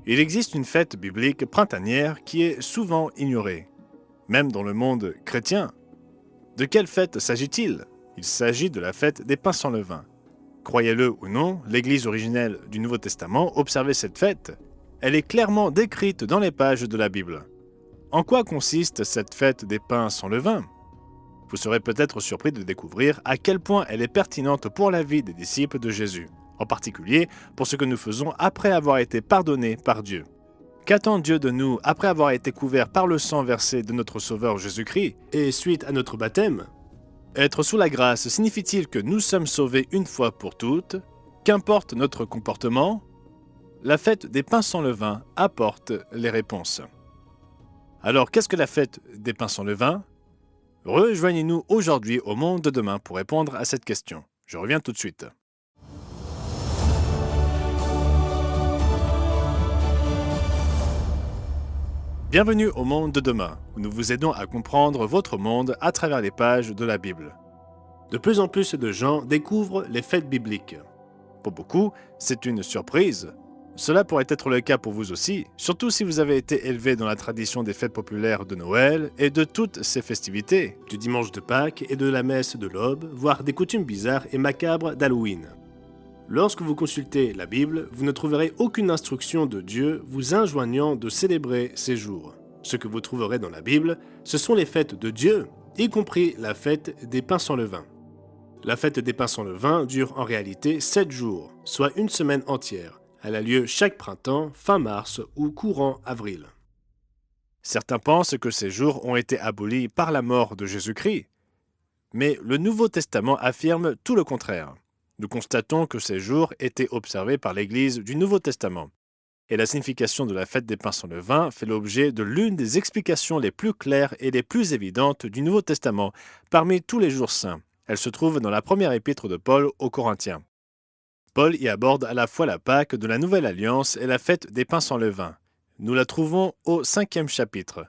Il existe une fête biblique printanière qui est souvent ignorée, même dans le monde chrétien. De quelle fête s'agit-il? Il s'agit de la fête des pains sans levain. Croyez-le ou non, l'Église originelle du Nouveau Testament observait cette fête. Elle est clairement décrite dans les pages de la Bible. En quoi consiste cette fête des pains sans levain? Vous serez peut-être surpris de découvrir à quel point elle est pertinente pour la vie des disciples de Jésus, en particulier pour ce que nous faisons après avoir été pardonnés par Dieu. Qu'attend Dieu de nous après avoir été couverts par le sang versé de notre Sauveur Jésus-Christ et suite à notre baptême? Être sous la grâce signifie-t-il que nous sommes sauvés une fois pour toutes? Qu'importe notre comportement? La fête des pains sans levain apporte les réponses. Alors, qu'est-ce que la fête des pains sans levain? Rejoignez-nous aujourd'hui au Monde de demain pour répondre à cette question. Je reviens tout de suite. Bienvenue au Monde de demain, où nous vous aidons à comprendre votre monde à travers les pages de la Bible. De plus en plus de gens découvrent les fêtes bibliques. Pour beaucoup, c'est une surprise. Cela pourrait être le cas pour vous aussi, surtout si vous avez été élevé dans la tradition des fêtes populaires de Noël et de toutes ces festivités, du dimanche de Pâques et de la messe de l'aube, voire des coutumes bizarres et macabres d'Halloween. Lorsque vous consultez la Bible, vous ne trouverez aucune instruction de Dieu vous enjoignant de célébrer ces jours. Ce que vous trouverez dans la Bible, ce sont les fêtes de Dieu, y compris la fête des pains sans levain. La fête des pains sans levain dure en réalité 7 jours, soit une semaine entière. Elle a lieu chaque printemps, fin mars ou courant avril. Certains pensent que ces jours ont été abolis par la mort de Jésus-Christ, mais le Nouveau Testament affirme tout le contraire. Nous constatons que ces jours étaient observés par l'Église du Nouveau Testament, et la signification de la fête des pains sans levain fait l'objet de l'une des explications les plus claires et les plus évidentes du Nouveau Testament parmi tous les jours saints. Elle se trouve dans la première épître de Paul aux Corinthiens. Paul y aborde à la fois la Pâque de la Nouvelle Alliance et la fête des pains sans levain. Nous la trouvons au 5e chapitre.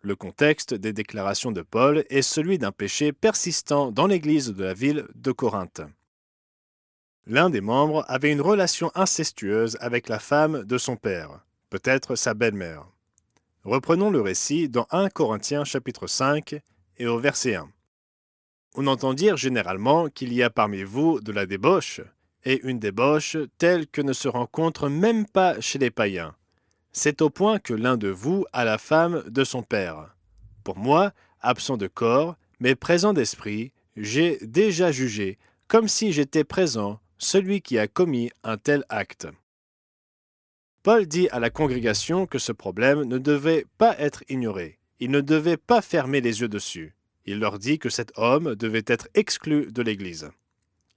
Le contexte des déclarations de Paul est celui d'un péché persistant dans l'église de la ville de Corinthe. L'un des membres avait une relation incestueuse avec la femme de son père, peut-être sa belle-mère. Reprenons le récit dans 1 Corinthiens chapitre 5 et au verset 1. On entend dire généralement qu'il y a parmi vous de la débauche, et une débauche telle que ne se rencontre même pas chez les païens. C'est au point que l'un de vous a la femme de son père. Pour moi, absent de corps, mais présent d'esprit, j'ai déjà jugé, comme si j'étais présent, celui qui a commis un tel acte. Paul dit à la congrégation que ce problème ne devait pas être ignoré. Il ne devait pas fermer les yeux dessus. Il leur dit que cet homme devait être exclu de l'Église.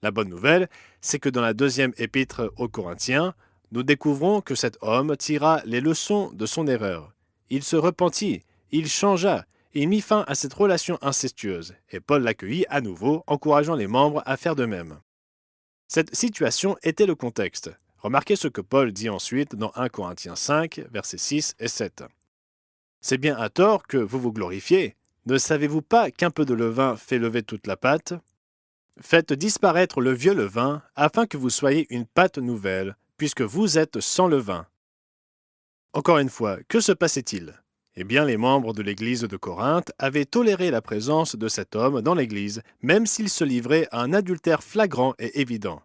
La bonne nouvelle, c'est que dans la 2e épître aux Corinthiens, nous découvrons que cet homme tira les leçons de son erreur. Il se repentit, il changea, il mit fin à cette relation incestueuse, et Paul l'accueillit à nouveau, encourageant les membres à faire de même. Cette situation était le contexte. Remarquez ce que Paul dit ensuite dans 1 Corinthiens 5, versets 6 et 7. « C'est bien à tort que vous vous glorifiez. Ne savez-vous pas qu'un peu de levain fait lever toute la pâte ? Faites disparaître le vieux levain, afin que vous soyez une pâte nouvelle, puisque vous êtes sans levain. » Encore une fois, que se passait-il? Eh bien, les membres de l'église de Corinthe avaient toléré la présence de cet homme dans l'église, même s'il se livrait à un adultère flagrant et évident.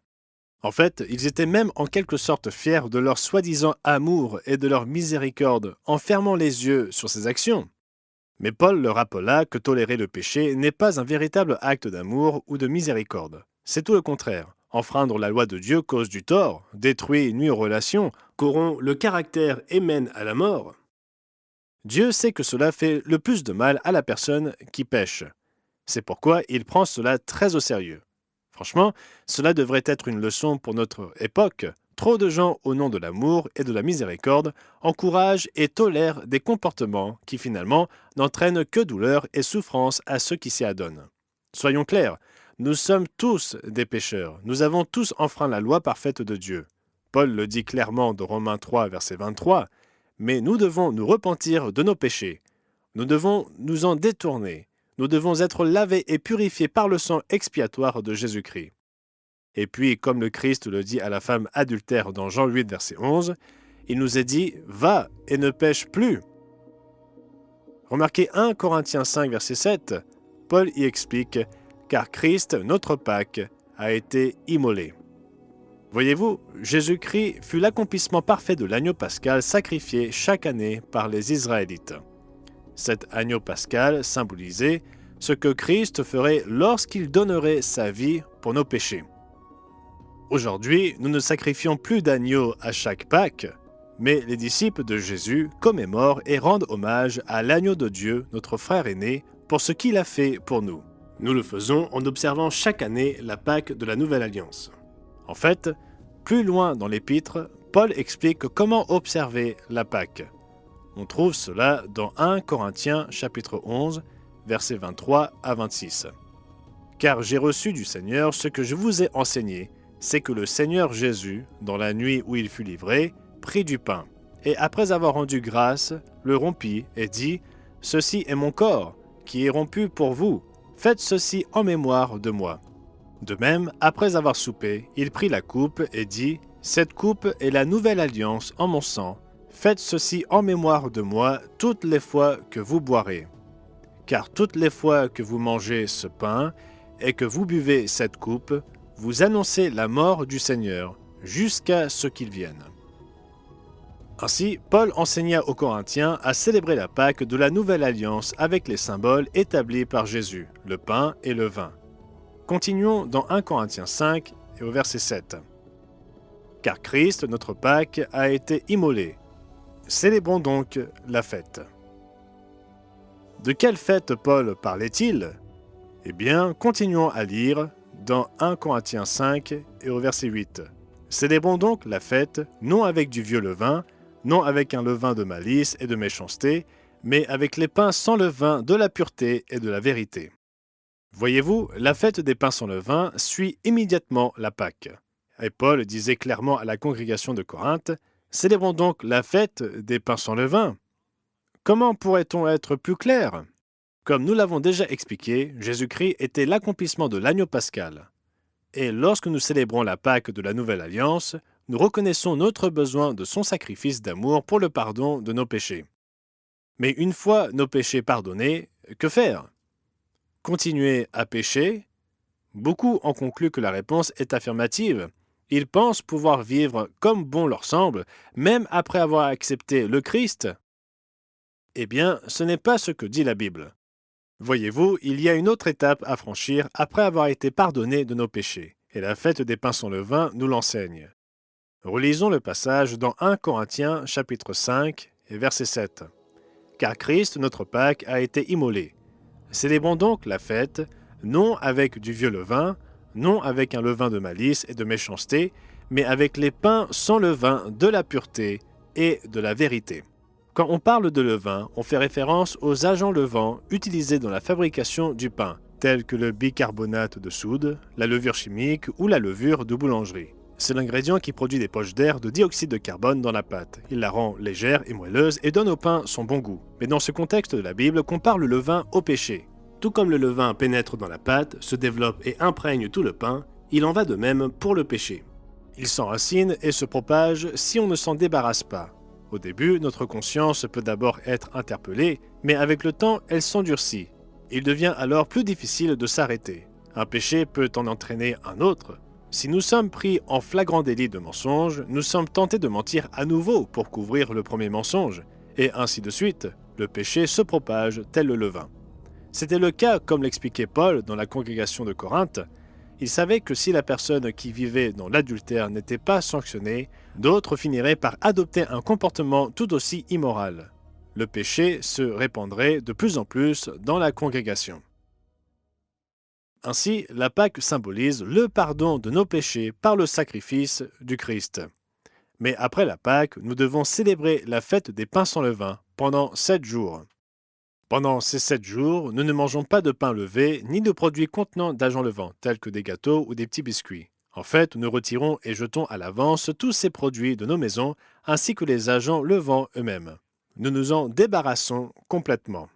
En fait, ils étaient même en quelque sorte fiers de leur soi-disant amour et de leur miséricorde, en fermant les yeux sur ces actions. Mais Paul leur rappela que tolérer le péché n'est pas un véritable acte d'amour ou de miséricorde. C'est tout le contraire. Enfreindre la loi de Dieu cause du tort, détruit et nuit aux relations, corrompt le caractère et mène à la mort. Dieu sait que cela fait le plus de mal à la personne qui pêche. C'est pourquoi il prend cela très au sérieux. Franchement, cela devrait être une leçon pour notre époque. Trop de gens, au nom de l'amour et de la miséricorde, encouragent et tolèrent des comportements qui, finalement, n'entraînent que douleur et souffrance à ceux qui s'y adonnent. Soyons clairs, nous sommes tous des pécheurs. Nous avons tous enfreint la loi parfaite de Dieu. Paul le dit clairement dans Romains 3, verset 23, « Mais nous devons nous repentir de nos péchés. Nous devons nous en détourner. Nous devons être lavés et purifiés par le sang expiatoire de Jésus-Christ. » Et puis, comme le Christ le dit à la femme adultère dans Jean 8, verset 11, « il nous est dit « Va et ne pêche plus ». Remarquez 1 Corinthiens 5, verset 7, Paul y explique « Car Christ, notre Pâque, a été immolé ». Voyez-vous, Jésus-Christ fut l'accomplissement parfait de l'agneau pascal sacrifié chaque année par les Israélites. Cet agneau pascal symbolisait ce que Christ ferait lorsqu'il donnerait sa vie pour nos péchés. Aujourd'hui, nous ne sacrifions plus d'agneaux à chaque Pâque, mais les disciples de Jésus commémorent et rendent hommage à l'agneau de Dieu, notre frère aîné, pour ce qu'il a fait pour nous. Nous le faisons en observant chaque année la Pâque de la Nouvelle Alliance. En fait, plus loin dans l'Épître, Paul explique comment observer la Pâque. On trouve cela dans 1 Corinthiens chapitre 11, versets 23 à 26. « Car j'ai reçu du Seigneur ce que je vous ai enseigné, c'est que le Seigneur Jésus, dans la nuit où il fut livré, prit du pain, et après avoir rendu grâce, le rompit et dit « Ceci est mon corps, qui est rompu pour vous. Faites ceci en mémoire de moi. » De même, après avoir soupé, il prit la coupe et dit « Cette coupe est la nouvelle alliance en mon sang. Faites ceci en mémoire de moi toutes les fois que vous boirez. Car toutes les fois que vous mangez ce pain et que vous buvez cette coupe, vous annoncez la mort du Seigneur jusqu'à ce qu'il vienne. » Ainsi, Paul enseigna aux Corinthiens à célébrer la Pâque de la Nouvelle Alliance avec les symboles établis par Jésus, le pain et le vin. Continuons dans 1 Corinthiens 5 et au verset 7. « Car Christ, notre Pâque, a été immolé. Célébrons donc la fête. » De quelle fête Paul parlait-il? Eh bien, continuons à lire dans 1 Corinthiens 5 et au verset 8. « Célébrons donc la fête, non avec du vieux levain, non avec un levain de malice et de méchanceté, mais avec les pains sans levain de la pureté et de la vérité. » Voyez-vous, la fête des pains sans levain suit immédiatement la Pâque. Et Paul disait clairement à la congrégation de Corinthe, « Célébrons donc la fête des pains sans levain. » Comment pourrait-on être plus clair? Comme nous l'avons déjà expliqué, Jésus-Christ était l'accomplissement de l'agneau pascal. Et lorsque nous célébrons la Pâque de la Nouvelle Alliance, nous reconnaissons notre besoin de son sacrifice d'amour pour le pardon de nos péchés. Mais une fois nos péchés pardonnés, que faire? Continuer à pécher? Beaucoup en concluent que la réponse est affirmative. Ils pensent pouvoir vivre comme bon leur semble, même après avoir accepté le Christ. Eh bien, ce n'est pas ce que dit la Bible. Voyez-vous, il y a une autre étape à franchir après avoir été pardonnés de nos péchés, et la fête des pains sans levain nous l'enseigne. Relisons le passage dans 1 Corinthiens chapitre 5 et verset 7. « Car Christ, notre Pâque, a été immolé. Célébrons donc la fête, non avec du vieux levain, non avec un levain de malice et de méchanceté, mais avec les pains sans levain de la pureté et de la vérité. » Quand on parle de levain, on fait référence aux agents levants utilisés dans la fabrication du pain, tels que le bicarbonate de soude, la levure chimique ou la levure de boulangerie. C'est l'ingrédient qui produit des poches d'air de dioxyde de carbone dans la pâte. Il la rend légère et moelleuse et donne au pain son bon goût. Mais dans ce contexte de la Bible, compare le levain au péché. Tout comme le levain pénètre dans la pâte, se développe et imprègne tout le pain, il en va de même pour le péché. Il s'enracine et se propage si on ne s'en débarrasse pas. Au début, notre conscience peut d'abord être interpellée, mais avec le temps, elle s'endurcit. Il devient alors plus difficile de s'arrêter. Un péché peut en entraîner un autre. Si nous sommes pris en flagrant délit de mensonge, nous sommes tentés de mentir à nouveau pour couvrir le premier mensonge, et ainsi de suite, le péché se propage tel le levain. C'était le cas, comme l'expliquait Paul dans la congrégation de Corinthe. Il savait que si la personne qui vivait dans l'adultère n'était pas sanctionnée, d'autres finiraient par adopter un comportement tout aussi immoral. Le péché se répandrait de plus en plus dans la congrégation. Ainsi, la Pâque symbolise le pardon de nos péchés par le sacrifice du Christ. Mais après la Pâque, nous devons célébrer la fête des pains sans levain pendant 7 jours. Pendant ces 7 jours, nous ne mangeons pas de pain levé ni de produits contenant d'agents levants, tels que des gâteaux ou des petits biscuits. En fait, nous retirons et jetons à l'avance tous ces produits de nos maisons, ainsi que les agents levants eux-mêmes. Nous nous en débarrassons complètement.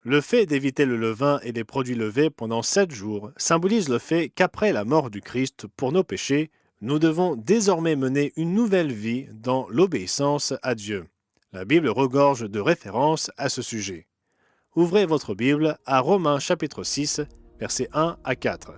Le fait d'éviter le levain et les produits levés pendant 7 jours symbolise le fait qu'après la mort du Christ pour nos péchés, Nous devons désormais mener une nouvelle vie dans l'obéissance à Dieu. La Bible regorge de références à ce sujet. Ouvrez votre Bible à Romains chapitre 6, versets 1 à 4.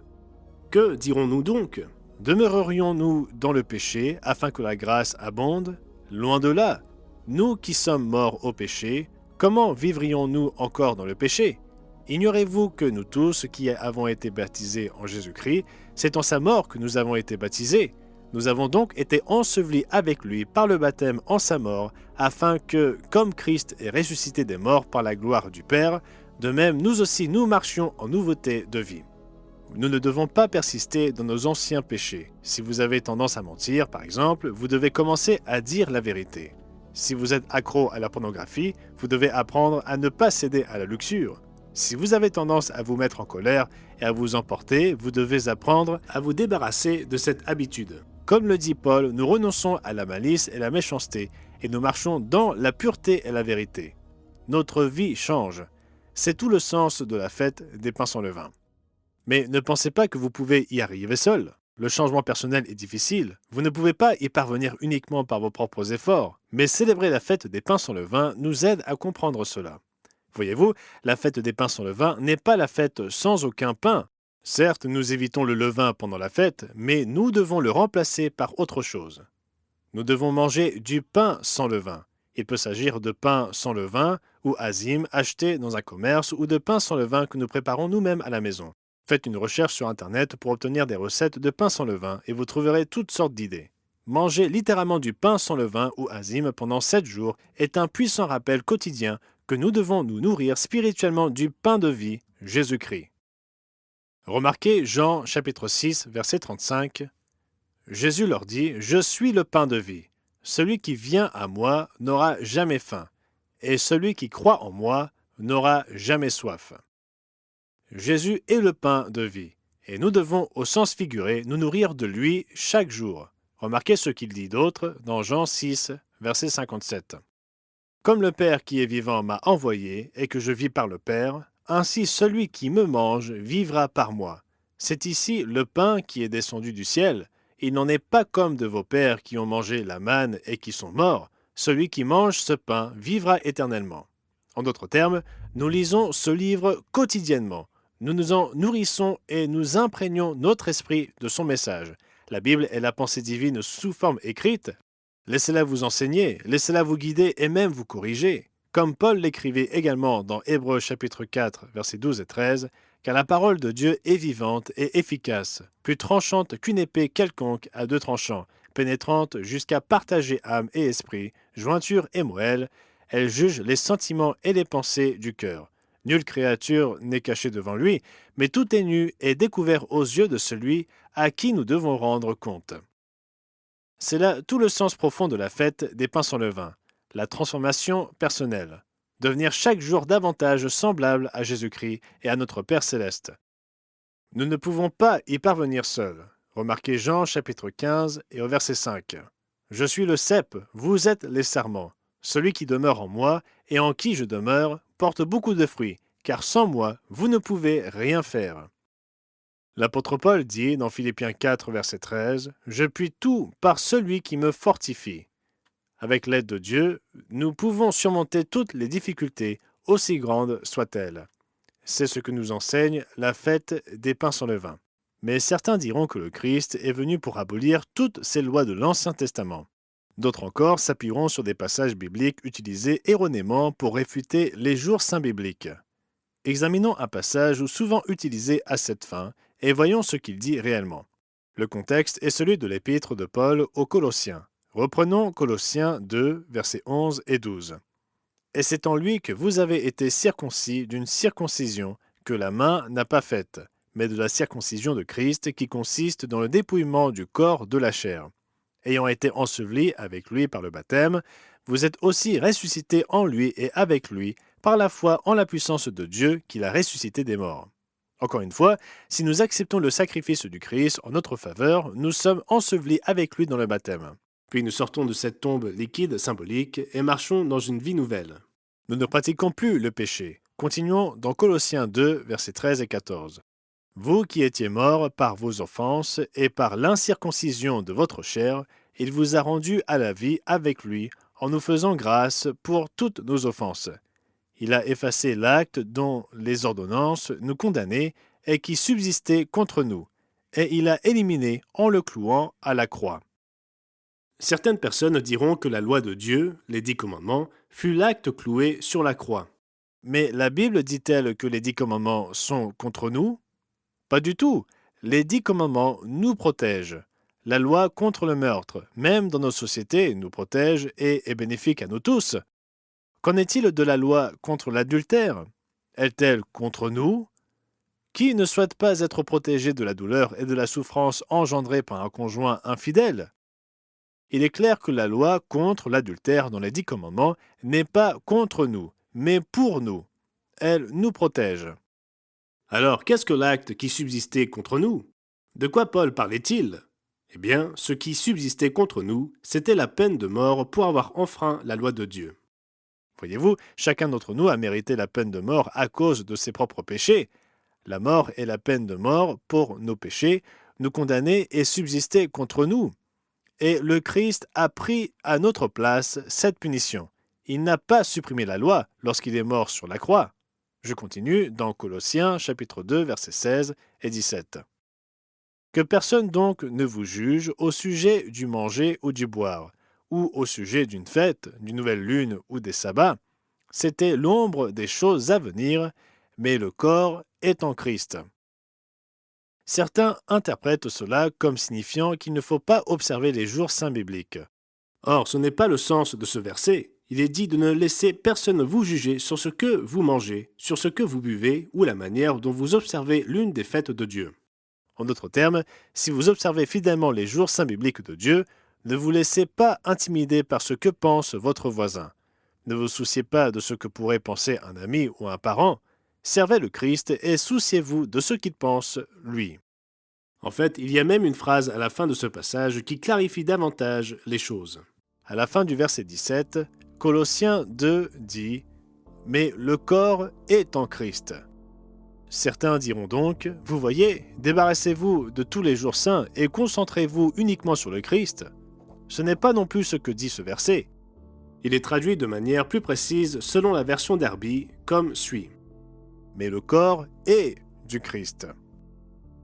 Que dirons-nous donc? Demeurerions-nous dans le péché afin que la grâce abonde? Loin de là. Nous qui sommes morts au péché, comment vivrions-nous encore dans le péché? Ignorez-vous que nous tous qui avons été baptisés en Jésus-Christ, c'est en sa mort que nous avons été baptisés. Nous avons donc été ensevelis avec lui par le baptême en sa mort, afin que, comme Christ est ressuscité des morts par la gloire du Père, de même nous aussi nous marchions en nouveauté de vie. Nous ne devons pas persister dans nos anciens péchés. Si vous avez tendance à mentir, par exemple, vous devez commencer à dire la vérité. Si vous êtes accro à la pornographie, vous devez apprendre à ne pas céder à la luxure. Si vous avez tendance à vous mettre en colère et à vous emporter, vous devez apprendre à vous débarrasser de cette habitude. Comme le dit Paul, nous renonçons à la malice et la méchanceté et nous marchons dans la pureté et la vérité. Notre vie change. C'est tout le sens de la fête des pains sans levain. Mais ne pensez pas que vous pouvez y arriver seul. Le changement personnel est difficile. Vous ne pouvez pas y parvenir uniquement par vos propres efforts. Mais célébrer la fête des pains sans levain nous aide à comprendre cela. Voyez-vous, la fête des pains sans levain n'est pas la fête sans aucun pain. Certes, nous évitons le levain pendant la fête, mais nous devons le remplacer par autre chose. Nous devons manger du pain sans levain. Il peut s'agir de pain sans levain ou azim acheté dans un commerce ou de pain sans levain que nous préparons nous-mêmes à la maison. Faites une recherche sur Internet pour obtenir des recettes de pain sans levain et vous trouverez toutes sortes d'idées. Manger littéralement du pain sans levain ou azim pendant 7 jours est un puissant rappel quotidien que nous devons nous nourrir spirituellement du pain de vie, Jésus-Christ. Remarquez Jean chapitre 6, verset 35. Jésus leur dit « Je suis le pain de vie. Celui qui vient à moi n'aura jamais faim, et celui qui croit en moi n'aura jamais soif. » Jésus est le pain de vie, et nous devons, au sens figuré, nous nourrir de lui chaque jour. Remarquez ce qu'il dit d'autre dans Jean 6, verset 57. Comme le Père qui est vivant m'a envoyé, et que je vis par le Père, ainsi celui qui me mange vivra par moi. C'est ici le pain qui est descendu du ciel. Il n'en est pas comme de vos pères qui ont mangé la manne et qui sont morts. Celui qui mange ce pain vivra éternellement. En d'autres termes, nous lisons ce livre quotidiennement. Nous nous en nourrissons et nous imprégnons notre esprit de son message. La Bible est la pensée divine sous forme écrite. Laissez-la vous enseigner, laissez-la vous guider et même vous corriger. Comme Paul l'écrivait également dans Hébreux chapitre 4, versets 12 et 13, car la parole de Dieu est vivante et efficace, plus tranchante qu'une épée quelconque à 2 tranchants, pénétrante jusqu'à partager âme et esprit, jointure et moelle. Elle juge les sentiments et les pensées du cœur. Nulle créature n'est cachée devant lui, mais tout est nu et découvert aux yeux de celui à qui nous devons rendre compte. C'est là tout le sens profond de la fête des pains sans levain, la transformation personnelle, devenir chaque jour davantage semblable à Jésus-Christ et à notre Père céleste. Nous ne pouvons pas y parvenir seuls. Remarquez Jean chapitre 15 et au verset 5. « Je suis le cep, vous êtes les sarments. Celui qui demeure en moi et en qui je demeure porte beaucoup de fruits, car sans moi, vous ne pouvez rien faire. » L'apôtre Paul dit dans Philippiens 4, verset 13, « Je puis tout par celui qui me fortifie. » Avec l'aide de Dieu, nous pouvons surmonter toutes les difficultés, aussi grandes soient-elles. C'est ce que nous enseigne la fête des pains sans levain. Mais certains diront que le Christ est venu pour abolir toutes ces lois de l'Ancien Testament. D'autres encore s'appuieront sur des passages bibliques utilisés erronément pour réfuter les jours saints bibliques. Examinons un passage souvent utilisé à cette fin et voyons ce qu'il dit réellement. Le contexte est celui de l'épître de Paul aux Colossiens. Reprenons Colossiens 2, versets 11 et 12. « Et c'est en lui que vous avez été circoncis d'une circoncision que la main n'a pas faite, mais de la circoncision de Christ qui consiste dans le dépouillement du corps de la chair. Ayant été ensevelis avec lui par le baptême, vous êtes aussi ressuscités en lui et avec lui par la foi en la puissance de Dieu qui l'a ressuscité des morts. » Encore une fois, si nous acceptons le sacrifice du Christ en notre faveur, nous sommes ensevelis avec lui dans le baptême. Puis nous sortons de cette tombe liquide symbolique et marchons dans une vie nouvelle. Nous ne pratiquons plus le péché. Continuons dans Colossiens 2, versets 13 et 14. Vous qui étiez morts par vos offenses et par l'incirconcision de votre chair, il vous a rendus à la vie avec lui en nous faisant grâce pour toutes nos offenses. Il a effacé l'acte dont les ordonnances nous condamnaient et qui subsistait contre nous, et il a éliminé en le clouant à la croix. Certaines personnes diront que la loi de Dieu, les 10 commandements, fut l'acte cloué sur la croix. Mais la Bible dit-elle que les 10 commandements sont contre nous? Pas du tout. Les 10 commandements nous protègent. La loi contre le meurtre, même dans nos sociétés, nous protège et est bénéfique à nous tous. Qu'en est-il de la loi contre l'adultère? Est-elle contre nous? Qui ne souhaite pas être protégé de la douleur et de la souffrance engendrée par un conjoint infidèle? Il est clair que la loi contre l'adultère dans les 10 commandements n'est pas contre nous, mais pour nous. Elle nous protège. Alors, qu'est-ce que l'acte qui subsistait contre nous? De quoi Paul parlait-il? Eh bien, ce qui subsistait contre nous, c'était la peine de mort pour avoir enfreint la loi de Dieu. Voyez-vous, chacun d'entre nous a mérité la peine de mort à cause de ses propres péchés. La mort est la peine de mort pour nos péchés, nous condamner et subsister contre nous. Et le Christ a pris à notre place cette punition. Il n'a pas supprimé la loi lorsqu'il est mort sur la croix. Je continue dans Colossiens chapitre 2 versets 16 et 17. Que personne donc ne vous juge au sujet du manger ou du boire, ou au sujet d'une fête, d'une nouvelle lune ou des sabbats. C'était l'ombre des choses à venir, mais le corps est en Christ. Certains interprètent cela comme signifiant qu'il ne faut pas observer les jours saints bibliques. Or, ce n'est pas le sens de ce verset. Il est dit de ne laisser personne vous juger sur ce que vous mangez, sur ce que vous buvez ou la manière dont vous observez l'une des fêtes de Dieu. En d'autres termes, si vous observez fidèlement les jours saints bibliques de Dieu, ne vous laissez pas intimider par ce que pense votre voisin. Ne vous souciez pas de ce que pourrait penser un ami ou un parent. Servez le Christ et souciez-vous de ce qu'il pense, lui. En fait, il y a même une phrase à la fin de ce passage qui clarifie davantage les choses. À la fin du verset 17, Colossiens 2 dit « Mais le corps est en Christ ». Certains diront donc « Vous voyez, débarrassez-vous de tous les jours saints et concentrez-vous uniquement sur le Christ ». Ce n'est pas non plus ce que dit ce verset. Il est traduit de manière plus précise selon la version Darby, comme suit. Mais le corps est du Christ.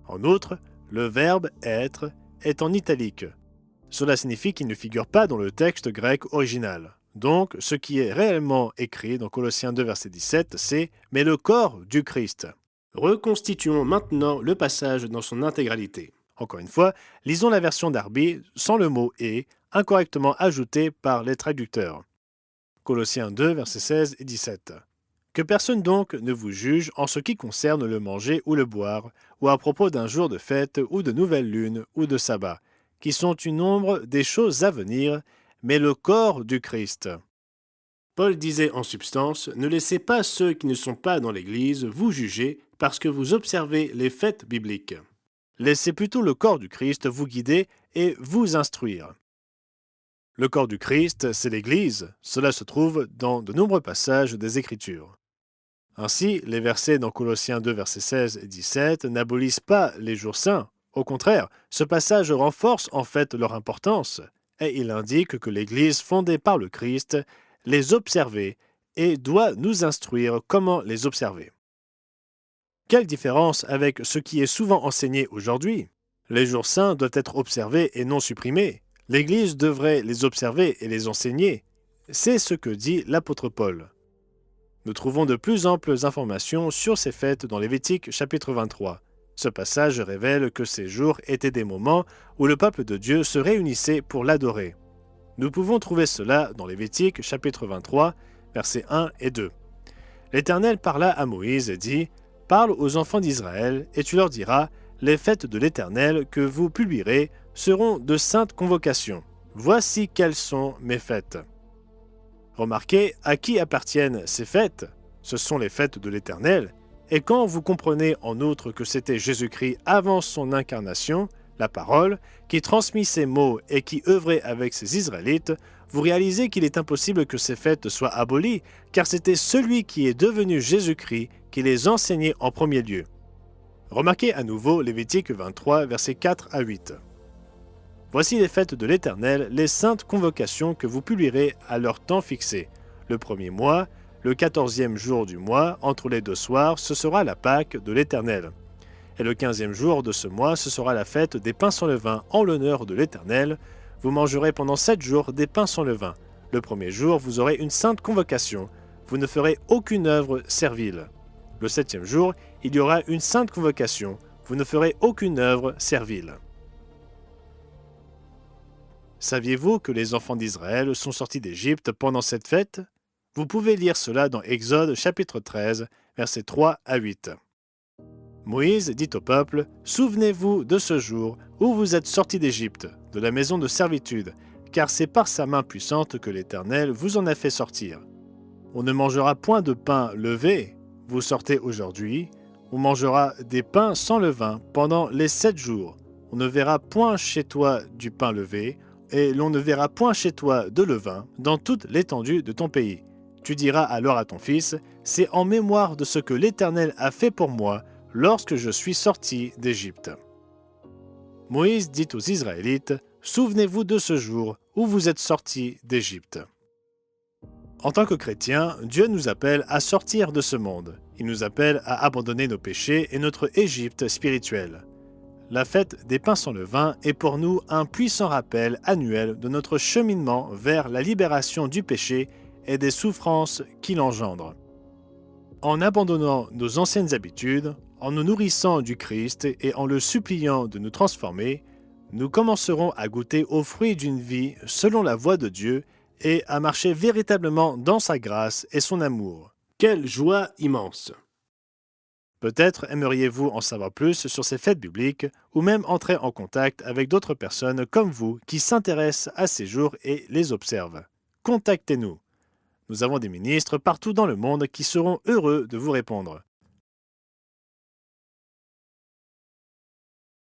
En outre, le verbe être est en italique. Cela signifie qu'il ne figure pas dans le texte grec original. Donc, ce qui est réellement écrit dans Colossiens 2, verset 17, c'est « Mais le corps du Christ ». Reconstituons maintenant le passage dans son intégralité. Encore une fois, lisons la version Darby sans le mot « et », incorrectement ajouté par les traducteurs. Colossiens 2, versets 16 et 17. Que personne donc ne vous juge en ce qui concerne le manger ou le boire, ou à propos d'un jour de fête ou de nouvelle lune ou de sabbat, qui sont une ombre des choses à venir, mais le corps du Christ. Paul disait en substance, ne laissez pas ceux qui ne sont pas dans l'Église vous juger parce que vous observez les fêtes bibliques. Laissez plutôt le corps du Christ vous guider et vous instruire. Le corps du Christ, c'est l'Église. Cela se trouve dans de nombreux passages des Écritures. Ainsi, les versets dans Colossiens 2, versets 16 et 17 n'abolissent pas les jours saints. Au contraire, ce passage renforce en fait leur importance, et il indique que l'Église fondée par le Christ les observait et doit nous instruire comment les observer. Quelle différence avec ce qui est souvent enseigné aujourd'hui? Les jours saints doivent être observés et non supprimés. L'Église devrait les observer et les enseigner. C'est ce que dit l'apôtre Paul. Nous trouvons de plus amples informations sur ces fêtes dans Lévitique chapitre 23. Ce passage révèle que ces jours étaient des moments où le peuple de Dieu se réunissait pour l'adorer. Nous pouvons trouver cela dans Lévitique chapitre 23, versets 1 et 2. L'Éternel parla à Moïse et dit « Parle aux enfants d'Israël, et tu leur diras, les fêtes de l'Éternel que vous publierez seront de saintes convocations. Voici quelles sont mes fêtes. » Remarquez à qui appartiennent ces fêtes. Ce sont les fêtes de l'Éternel. Et quand vous comprenez en outre que c'était Jésus-Christ avant son incarnation, la parole, qui transmit ces mots et qui œuvrait avec ces Israélites, vous réalisez qu'il est impossible que ces fêtes soient abolies, car c'était celui qui est devenu Jésus-Christ qui les enseignait en premier lieu. Remarquez à nouveau Lévitique 23, versets 4 à 8. Voici les fêtes de l'Éternel, les saintes convocations que vous publierez à leur temps fixé. Le premier mois, le 14e jour du mois, entre les deux soirs, ce sera la Pâque de l'Éternel. Et le 15e jour de ce mois, ce sera la fête des pains sans levain en l'honneur de l'Éternel. Vous mangerez pendant 7 jours des pains sans levain. Le premier jour, vous aurez une sainte convocation. Vous ne ferez aucune œuvre servile. Le 7e jour, il y aura une sainte convocation. Vous ne ferez aucune œuvre servile. Saviez-vous que les enfants d'Israël sont sortis d'Égypte pendant cette fête? Vous pouvez lire cela dans Exode chapitre 13, versets 3 à 8. Moïse dit au peuple, « Souvenez-vous de ce jour où vous êtes sortis d'Égypte, de la maison de servitude, car c'est par sa main puissante que l'Éternel vous en a fait sortir. On ne mangera point de pain levé, vous sortez aujourd'hui, on mangera des pains sans levain pendant les 7 jours. On ne verra point chez toi du pain levé, et l'on ne verra point chez toi de levain dans toute l'étendue de ton pays. Tu diras alors à ton fils, c'est en mémoire de ce que l'Éternel a fait pour moi lorsque je suis sorti d'Égypte. » Moïse dit aux Israélites, « Souvenez-vous de ce jour où vous êtes sortis d'Égypte. » En tant que chrétiens, Dieu nous appelle à sortir de ce monde. Il nous appelle à abandonner nos péchés et notre Égypte spirituelle. La fête des pains sans levain est pour nous un puissant rappel annuel de notre cheminement vers la libération du péché et des souffrances qu'il engendre. En abandonnant nos anciennes habitudes, en nous nourrissant du Christ et en le suppliant de nous transformer, nous commencerons à goûter aux fruits d'une vie selon la voie de Dieu et à marcher véritablement dans sa grâce et son amour. Quelle joie immense! Peut-être aimeriez-vous en savoir plus sur ces fêtes bibliques ou même entrer en contact avec d'autres personnes comme vous qui s'intéressent à ces jours et les observent. Contactez-nous. Nous avons des ministres partout dans le monde qui seront heureux de vous répondre.